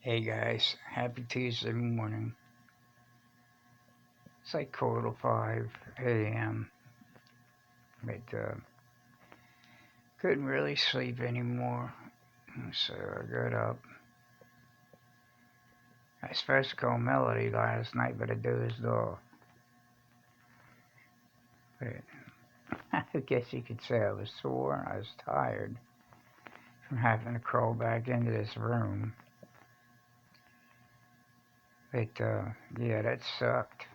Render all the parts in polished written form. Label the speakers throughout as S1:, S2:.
S1: Hey guys, happy Tuesday morning. It's like 4 to 5 a.m. but couldn't really sleep anymore. So I got up. I was supposed to call Melody last night, but I dozed off. But I guess you could say I was sore. I was tired from having to crawl back into this room. But yeah, that sucked.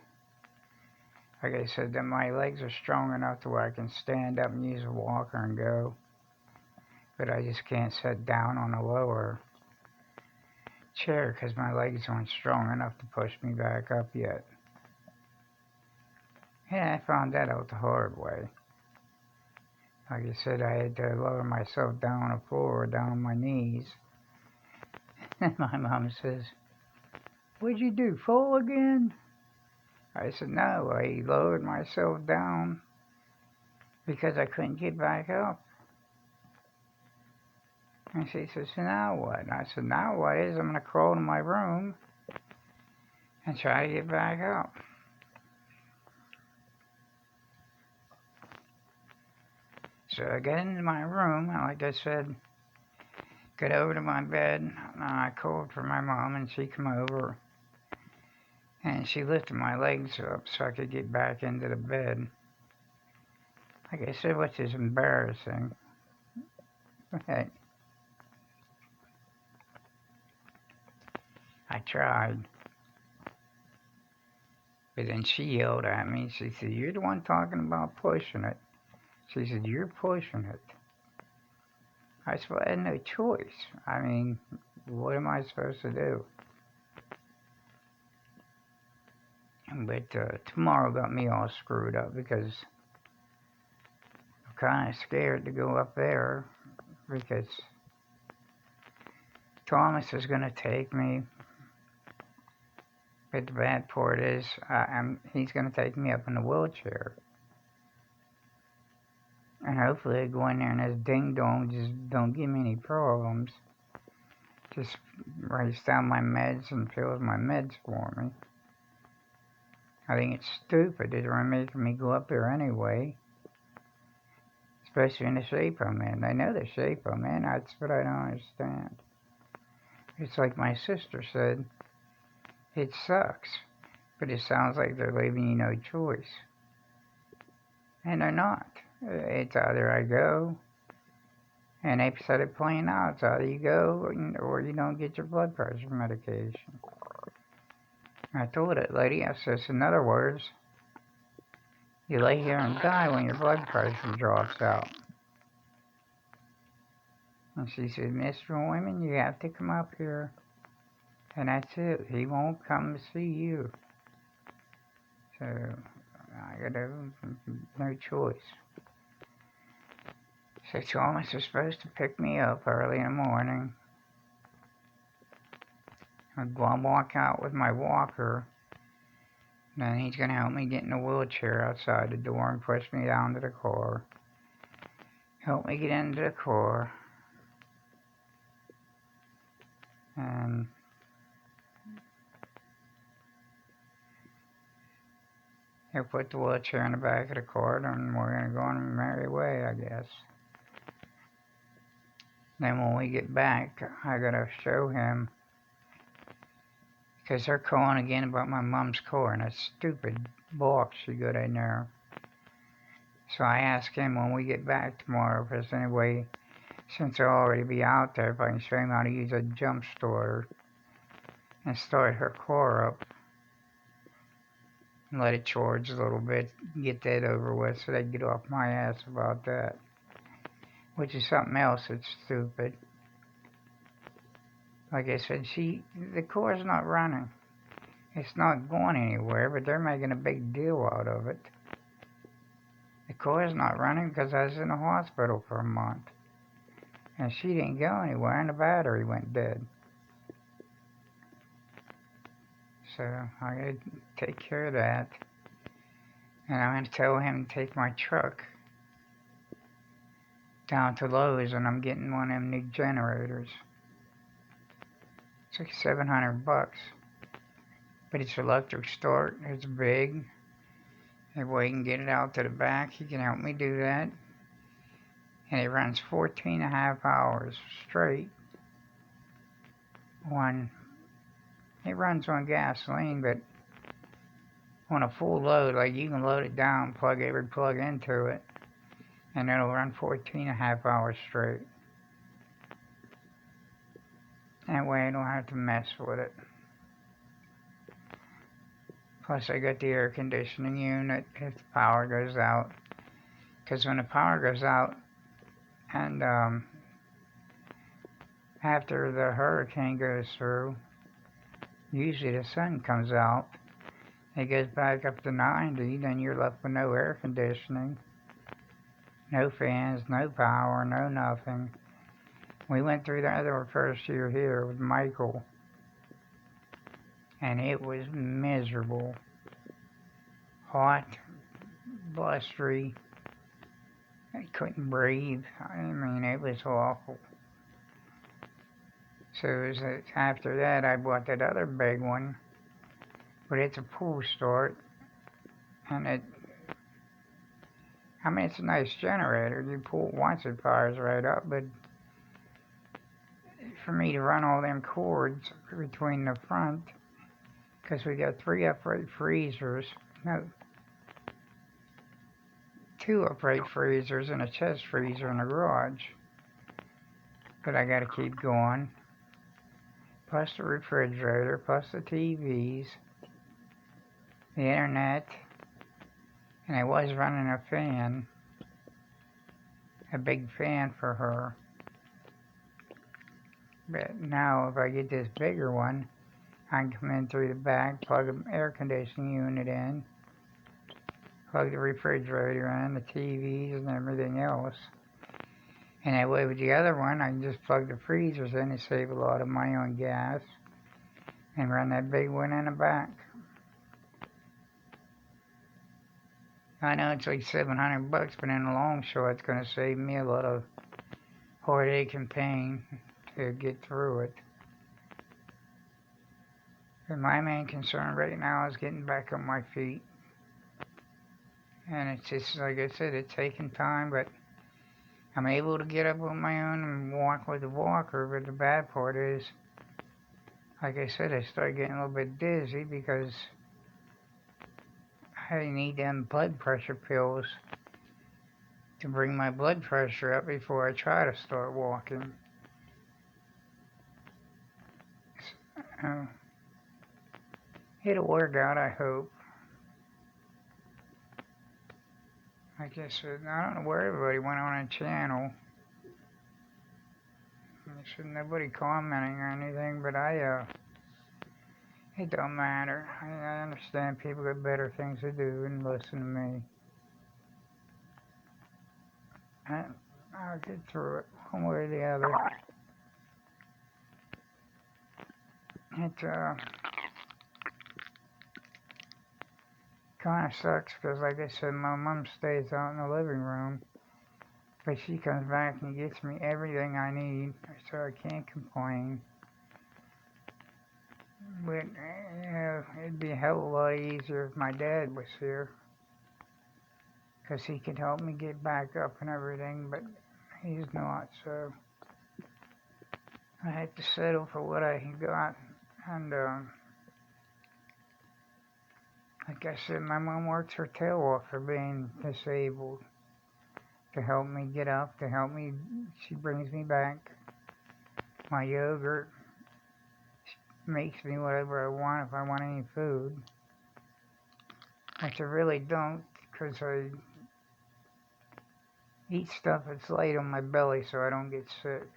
S1: Like I said, then my legs are strong enough to where I can stand up and use a walker and go. But I just can't sit down on a lower chair because my legs aren't strong enough to push me back up yet. Yeah, I found that out the hard way. Like I said, I had to lower myself down on the floor, down on my knees. And my mom says, "What'd you do, fall again?" I said, "No, I lowered myself down because I couldn't get back up." And she says, "So now what?" And I said, "Now what is I'm going to crawl to my room and try to get back up." So I got into my room, and like I said, got over to my bed, and I called for my mom, and she come over, and she lifted my legs up so I could get back into the bed. Like I said, which is embarrassing. But I tried, but then she yelled at me. She said, "You're the one talking about pushing it." She said, "You're pushing it." I said, "Well, I had no choice. I mean, what am I supposed to do?" But tomorrow got me all screwed up because I'm kind of scared to go up there because Thomas is going to take me. But the bad part is, he's going to take me up in a wheelchair. And hopefully I go in there and this ding dong just don't give me any problems. Just writes down my meds and fills my meds for me. I think it's stupid that they're making me go up there anyway. Especially in the shape I'm in. They know the shape I'm in. That's what I don't understand. It's like my sister said, it sucks. But it sounds like they're leaving you no choice. And they're not. It's either I go, and they said it plain out. It's either you go or you don't get your blood pressure medication. I told that lady, I says, in other words, you lay here and die when your blood pressure drops out. And she said, "Mr. Hoyman, you have to come up here. And that's it. He won't come to see you." So I got no choice. So Thomas is supposed to pick me up early in the morning. I'll go and walk out with my walker. Then he's going to help me get in a wheelchair outside the door and push me down to the car. Help me get into the car. And he'll put the wheelchair in the back of the car, and we're going to go on our merry way, I guess. Then when we get back, I got to show him, because they're calling again about my mom's car and that stupid box she got in there. So I asked him when we get back tomorrow if there's any way, since I'll already be out there, if I can show him how to use a jump starter and start her car up and let it charge a little bit, get that over with so they get off my ass about that. Which is something else that's stupid. Like I said, the car's not running. It's not going anywhere, but they're making a big deal out of it. The car's not running because I was in the hospital for a month. And she didn't go anywhere and the battery went dead. So I gotta take care of that. And I'm gonna tell him to take my truck down to Lowe's and I'm getting one of them new generators. It's like $700. But it's electric start. It's big. If we can get it out to the back, he can help me do that. And it runs 14 and a half hours straight. It runs on gasoline, but on a full load, like you can load it down, plug every plug into it, and it'll run 14 and a half hours straight. That way I don't have to mess with it. Plus I got the air conditioning unit if the power goes out. Because when the power goes out, and after the hurricane goes through, usually the sun comes out, it goes back up to 90, then you're left with no air conditioning, no fans, no power, no nothing. We went through that our first year here with Michael, and it was miserable. Hot, blustery, I couldn't breathe. I mean, it was awful. So it was after that I bought that other big one, but it's a pull start, and it's a nice generator. You pull it once, it fires right up, but for me to run all them cords between the front, because we got 3 upright freezers, no, 2 upright freezers and a chest freezer in the garage, but I gotta keep going, plus the refrigerator, plus the TVs, the internet, and I was running a fan, a big fan for her. But now if I get this bigger one, I can come in through the back, plug an air conditioning unit in, plug the refrigerator in, the TVs and everything else. And that way with the other one, I can just plug the freezers in and save a lot of money on gas and run that big one in the back. I know it's like $700, but in the long shot, it's going to save me a lot of heartache and pain to get through it. And my main concern right now is getting back on my feet. And it's just, like I said, it's taking time, but I'm able to get up on my own and walk with a walker, but the bad part is, like I said, I start getting a little bit dizzy because I need them blood pressure pills to bring my blood pressure up before I try to start walking. It'll work out, I hope. I guess, I don't know where everybody went on a channel. There's nobody commenting or anything, but it don't matter. I understand people got better things to do than listen to me. I'll get through it one way or the other. It kind of sucks because, like I said, my mom stays out in the living room, but she comes back and gets me everything I need, so I can't complain. But it'd be a hell of a lot easier if my dad was here, because he could help me get back up and everything, but he's not, so I had to settle for what I got. And like I said, my mom works her tail off for being disabled, to help me get up, to help me. She brings me back my yogurt, she makes me whatever I want if I want any food, which I really don't, because I eat stuff that's light on my belly so I don't get sick.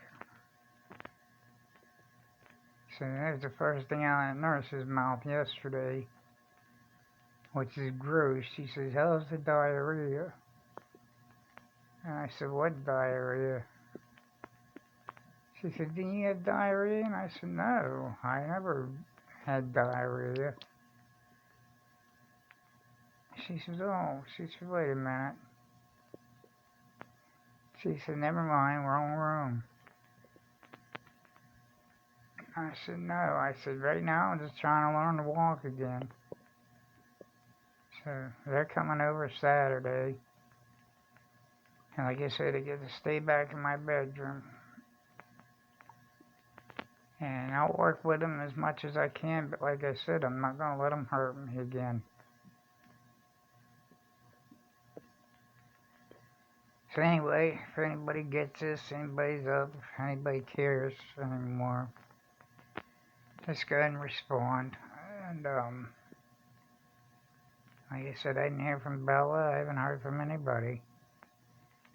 S1: So that was the first thing out of the nurse's mouth yesterday, which is gross. She says, "How's the diarrhea?" And I said, "What diarrhea?" She said, "Didn't you have diarrhea?" And I said, "No, I never had diarrhea." She says, "Oh," she said, "wait a minute." She said, "Never mind, wrong room." I said, no. I said, right now I'm just trying to learn to walk again. So they're coming over Saturday. And like I said, I get to stay back in my bedroom. And I'll work with them as much as I can, but like I said, I'm not going to let them hurt me again. So anyway, if anybody gets this, anybody's up, if anybody cares anymore, just go ahead and respond. And like I said, I didn't hear from Bella. I haven't heard from anybody.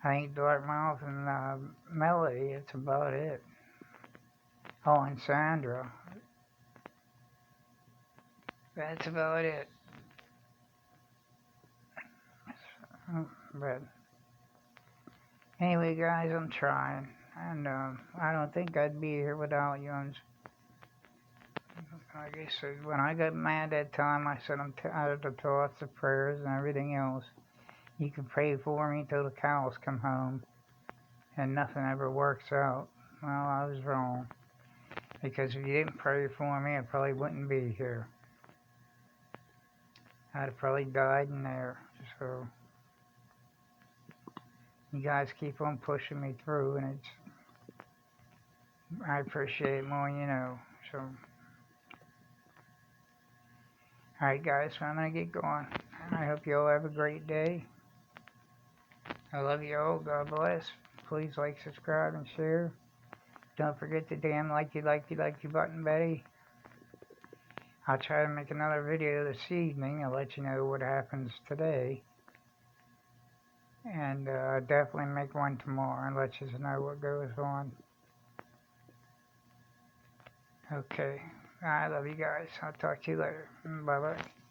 S1: I think Dartmouth and Melody, that's about it. Oh, and Sandra. That's about it. But anyway, guys, I'm trying. And I don't think I'd be here without you. Like I said, when I got mad that time, I said I'm tired of the thoughts of prayers and everything else. You can pray for me till the cows come home, and nothing ever works out. Well, I was wrong. Because if you didn't pray for me, I probably wouldn't be here. I'd have probably died in there. So you guys keep on pushing me through, and I appreciate it more, you know. So, alright, guys, so I'm gonna get going. I hope you all have a great day. I love you all. God bless. Please like, subscribe, and share. Don't forget the damn like you button, Betty. I'll try to make another video this evening. I'll let you know what happens today. And definitely make one tomorrow and let you know what goes on. Okay. I love you guys. I'll talk to you later. Bye-bye.